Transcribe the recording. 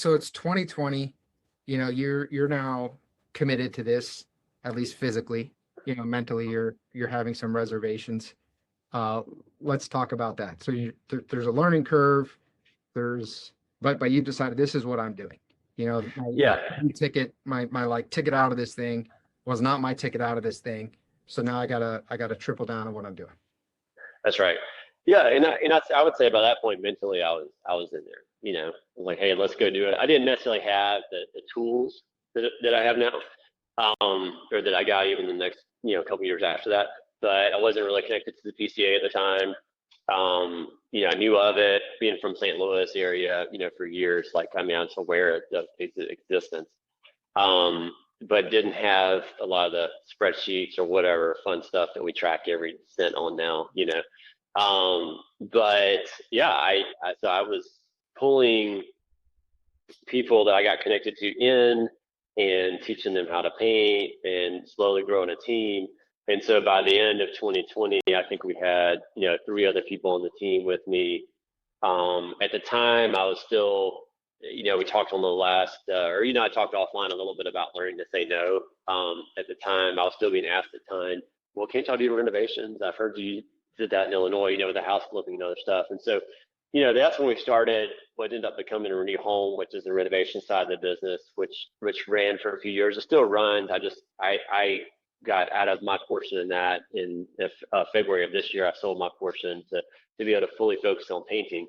so it's 2020. You're now committed to this, at least physically. Mentally, you're having some reservations. Uh, let's talk about that. So there's a learning curve. But you decided this is what I'm doing. My Yeah, ticket, my like ticket out of this thing was not my ticket out of this thing. So now I gotta triple down on what I'm doing. that's right. Yeah, and I would say by that point mentally I was in there. Like, hey, let's go do it. I didn't necessarily have the tools that I have now, or that I got even the next couple years after that. But I wasn't really connected to the PCA at the time. I knew of it being from St. Louis area, for years. Like, I mean, I was aware of its existence, but didn't have a lot of the spreadsheets or whatever fun stuff that we track every cent on now. But yeah, so I was pulling people that I got connected to in and teaching them how to paint and slowly growing a team. And so by the end of 2020, I think we had, three other people on the team with me. At the time, I was still, we talked on the last, I talked offline a little bit about learning to say no. At the time, I was still being asked a ton, well, can't y'all do renovations? I've heard you did that in Illinois, with the house flipping and other stuff. And so, that's when we started what ended up becoming a new home, which is the renovation side of the business, which ran for a few years. It still runs. I got out of my portion in that in February of this year. I sold my portion to be able to fully focus on painting.